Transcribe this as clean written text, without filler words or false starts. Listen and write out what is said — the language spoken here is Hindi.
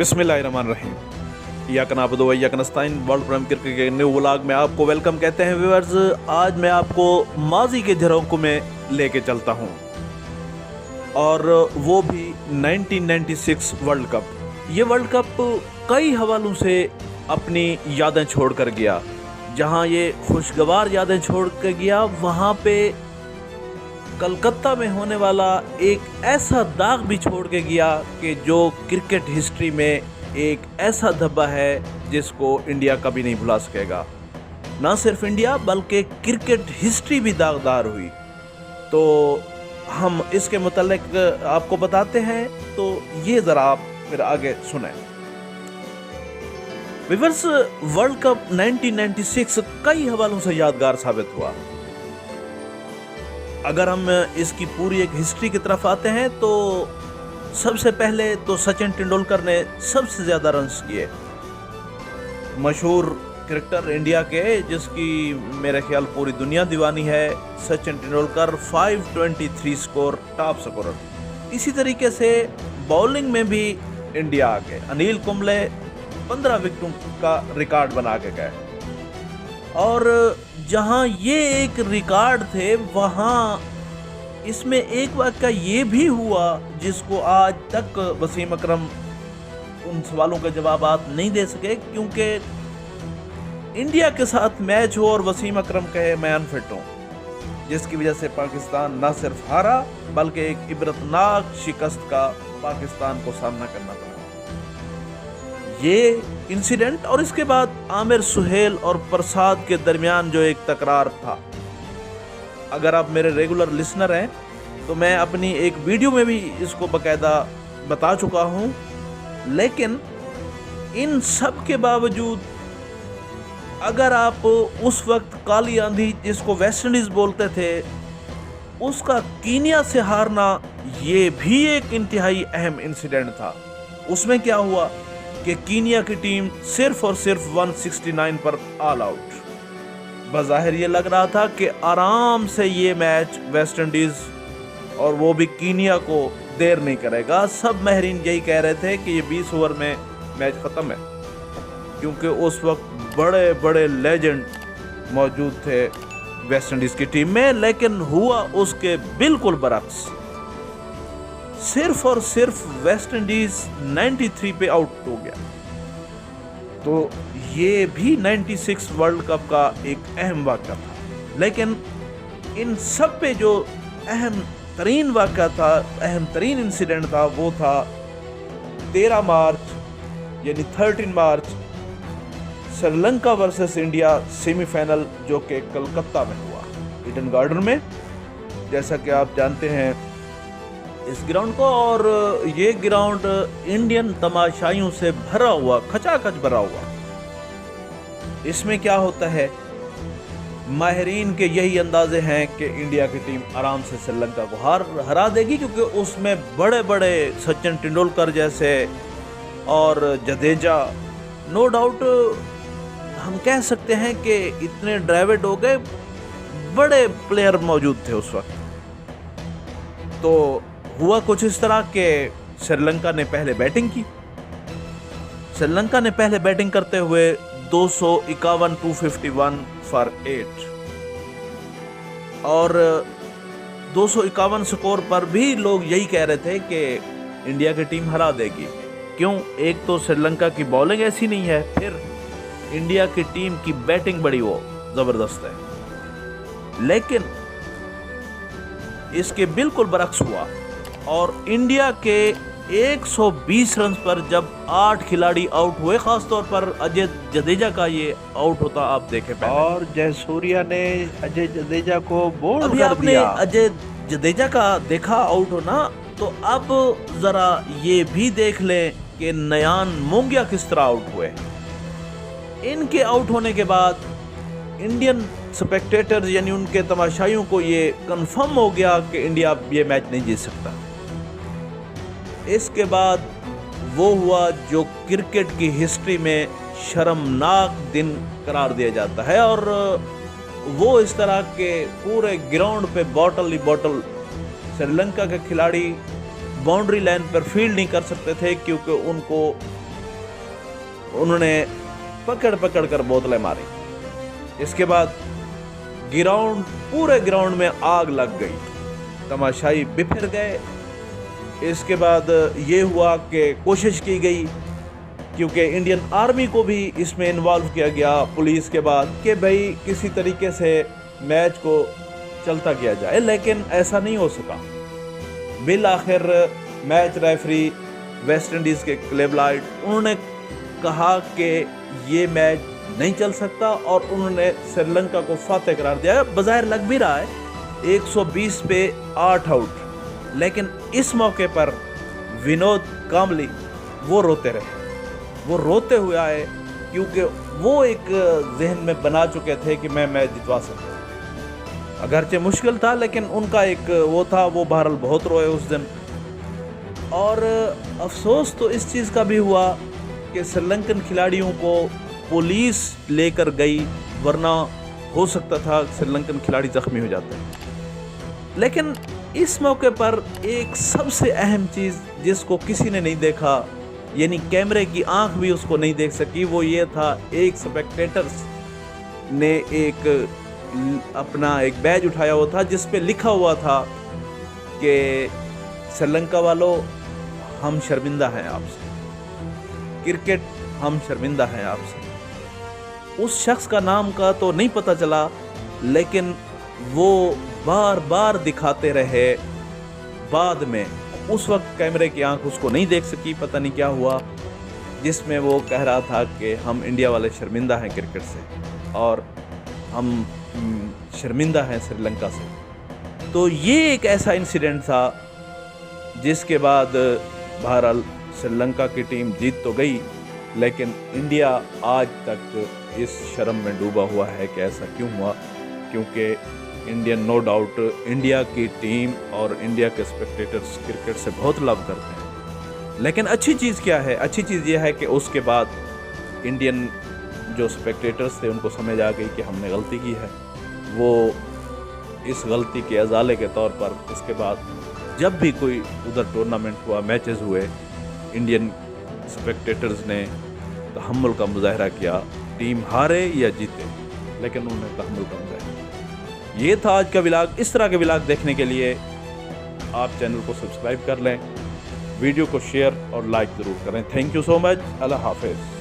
बिस्मिल्लाहिर्रहमानिर्रहीम। याकनाबुदु व इय्याक नस्तईन वर्ल्ड प्रीमियर क्रिकेट के न्यू व्लॉग में आपको वेलकम कहते हैं व्यूअर्स। आज मैं आपको माजी के झरोकों में लेके चलता हूं और वो भी 1996 वर्ल्ड कप। ये वर्ल्ड कप कई हवालों से अपनी यादें छोड़ कर गया। जहां ये खुशगवार यादें छोड़ कर गया, वहां पे कलकत्ता में होने वाला एक ऐसा दाग भी छोड़ के गया कि जो क्रिकेट हिस्ट्री में एक ऐसा धब्बा है जिसको इंडिया कभी नहीं भुला सकेगा। ना सिर्फ इंडिया बल्कि क्रिकेट हिस्ट्री भी दागदार हुई। तो हम इसके मुतालिक आपको बताते हैं, तो ये ज़रा आप फिर आगे सुनें। व्यूअर्स, वर्ल्ड कप 1996 कई हवालों से यादगार साबित हुआ। अगर हम इसकी पूरी एक हिस्ट्री की तरफ आते हैं तो सबसे पहले तो सचिन तेंदुलकर ने सबसे ज़्यादा रन्स किए। मशहूर क्रिकेटर इंडिया के, जिसकी मेरे ख्याल पूरी दुनिया दीवानी है, Sachin Tendulkar 523 score, top scorer. इसी तरीके से बॉलिंग में भी इंडिया आ गए। अनिल कुंबले 15 विकेटों का रिकॉर्ड बना के गए। और जहां ये एक रिकॉर्ड थे, वहां इसमें एक वाक़या ये भी हुआ जिसको आज तक वसीम अकरम उन सवालों के जवाब नहीं दे सके, क्योंकि इंडिया के साथ मैच हो और वसीम अकरम कहे मैं अनफिट हूँ, जिसकी वजह से पाकिस्तान न सिर्फ हारा बल्कि एक इबरतनाक शिकस्त का पाकिस्तान को सामना करना पड़ा। ये इंसिडेंट और इसके बाद आमिर सुहेल और प्रसाद के दरमियान जो एक तकरार था, अगर आप मेरे रेगुलर लिसनर हैं तो मैं अपनी एक वीडियो में भी इसको बकायदा बता चुका हूं। लेकिन इन सब के बावजूद अगर आप उस वक्त काली आंधी, जिसको वेस्ट इंडीज बोलते थे, उसका कीनिया से हारना, ये भी एक इंतहाई अहम इंसिडेंट था। उसमें क्या हुआ कि कीनिया की टीम सिर्फ और सिर्फ 169 पर ऑल आउट। बज़ाहिर ये लग रहा था कि आराम से ये मैच वेस्ट इंडीज़ और वो भी कीनिया को देर नहीं करेगा। सब माहिरीन यही कह रहे थे कि ये 20 ओवर में मैच ख़त्म है, क्योंकि उस वक्त बड़े बड़े लेजेंड मौजूद थे वेस्ट इंडीज़ की टीम में। लेकिन हुआ उसके बिल्कुल बरक्स। सिर्फ और सिर्फ वेस्ट इंडीज 93 पे आउट हो गया। तो ये भी 96 वर्ल्ड कप का एक अहम वाक़या था। लेकिन इन सब पे जो अहम तरीन वाक़या था, अहम तरीन इंसिडेंट था, वो था 13 मार्च यानी 13 मार्च श्रीलंका वर्सेस इंडिया सेमीफाइनल, जो कि कलकत्ता में हुआ, ईडन गार्डन में, जैसा कि आप जानते हैं इस ग्राउंड को। और ये ग्राउंड इंडियन तमाशाइयों से भरा हुआ, खचाखच भरा हुआ। इसमें क्या होता है, माहिरीन के यही अंदाजे हैं कि इंडिया की टीम आराम से श्रीलंका को हरा देगी, क्योंकि उसमें बड़े बड़े सचिन तेंदुलकर जैसे और जडेजा, नो डाउट हम कह सकते हैं कि इतने ड्राइवेड हो गए, बड़े प्लेयर मौजूद थे उस वक्त। तो हुआ कुछ इस तरह के श्रीलंका ने पहले बैटिंग की। श्रीलंका ने पहले बैटिंग करते हुए 251 251 फॉर 8 और 251 स्कोर पर भी लोग यही कह रहे थे कि इंडिया की टीम हरा देगी। क्यों? एक तो श्रीलंका की बॉलिंग ऐसी नहीं है, फिर इंडिया की टीम की बैटिंग बड़ी वो ज़बरदस्त है। लेकिन इसके बिल्कुल बरक्स हुआ और इंडिया के 120 रन पर जब 8 खिलाड़ी आउट हुए, खासतौर पर अजय जडेजा का ये आउट होता आप देखे पहले। और जयसूर्या ने अजय जडेजा को बोल्ड अभी कर आपने दिया। अजय जडेजा का देखा आउट होना, तो अब जरा ये भी देख लें कि नयान मोंगिया किस तरह आउट हुए। इनके आउट होने के बाद इंडियन स्पेक्टेटर्स यानी उनके तमाशाइयों को ये कंफर्म हो गया कि इंडिया ये मैच नहीं जीत सकता। इसके बाद वो हुआ जो क्रिकेट की हिस्ट्री में शर्मनाक दिन करार दिया जाता है, और वो इस तरह के पूरे ग्राउंड पे बॉटल ही बॉटल श्रीलंका के खिलाड़ी बाउंड्री लाइन पर फील्ड नहीं कर सकते थे, क्योंकि उनको उन्होंने पकड़ पकड़ कर बोतलें मारी। इसके बाद पूरे ग्राउंड में आग लग गई, तमाशाई बिखर गए। इसके बाद ये हुआ कि कोशिश की गई, क्योंकि इंडियन आर्मी को भी इसमें इन्वॉल्व किया गया पुलिस के बाद, कि भाई किसी तरीके से मैच को चलता किया जाए, लेकिन ऐसा नहीं हो सका। बिल आखिर मैच रेफरी वेस्ट इंडीज़ के क्लेवलाइट, उन्होंने कहा कि ये मैच नहीं चल सकता और उन्होंने श्रीलंका को फातेह करार दिया। बज़ाहिर लग भी रहा है 120 पे 8 आउट, लेकिन इस मौके पर विनोद कांबली वो रोते रहे, वो रोते हुए आए, क्योंकि वो एक जहन में बना चुके थे कि मैं मैच जितवा सकता हूँ। अगरचे मुश्किल था, लेकिन उनका एक वो था, वो बहरहाल बहुत रोए उस दिन। और अफसोस तो इस चीज़ का भी हुआ कि श्रीलंकन खिलाड़ियों को पुलिस लेकर गई, वरना हो सकता था श्रीलंकन खिलाड़ी जख्मी हो जाते। लेकिन इस मौके पर एक सबसे अहम चीज़ जिसको किसी ने नहीं देखा, यानी कैमरे की आंख भी उसको नहीं देख सकी, वो ये था, एक स्पेक्टेटर्स ने अपना एक बैज उठाया हुआ था जिस पे लिखा हुआ था कि श्रीलंका वालों, हम शर्मिंदा हैं आपसे, क्रिकेट हम शर्मिंदा हैं आपसे। उस शख्स का नाम का तो नहीं पता चला, लेकिन वो बार बार दिखाते रहे। बाद में उस वक्त कैमरे की आंख उसको नहीं देख सकी, पता नहीं क्या हुआ, जिसमें वो कह रहा था कि हम इंडिया वाले शर्मिंदा हैं क्रिकेट से और हम शर्मिंदा हैं श्रीलंका से। तो ये एक ऐसा इंसिडेंट था जिसके बाद बहरहाल श्रीलंका की टीम जीत तो गई, लेकिन इंडिया आज तक इस शर्म में डूबा हुआ है कि ऐसा क्यों हुआ, क्योंकि इंडियन नो डाउट इंडिया की टीम और इंडिया के स्पेक्टेटर्स क्रिकेट से बहुत लव करते हैं। लेकिन अच्छी चीज़ क्या है? अच्छी चीज़ यह है कि उसके बाद इंडियन जो स्पेक्टेटर्स थे उनको समझ आ गई कि हमने गलती की है। वो इस गलती के अजाले के तौर पर इसके बाद जब भी कोई उधर टूर्नामेंट हुआ, मैचेस हुए, इंडियन स्पेक्टेटर्स ने तहम्मुल का मुजाहरा किया, टीम हारे या जीते, लेकिन उन्होंने तहम्मुल का मुजाहरा किया। ये था आज का व्लॉग। इस तरह के व्लॉग देखने के लिए आप चैनल को सब्सक्राइब कर लें, वीडियो को शेयर और लाइक ज़रूर करें। Thank you so much. अल्लाह हाफिज़।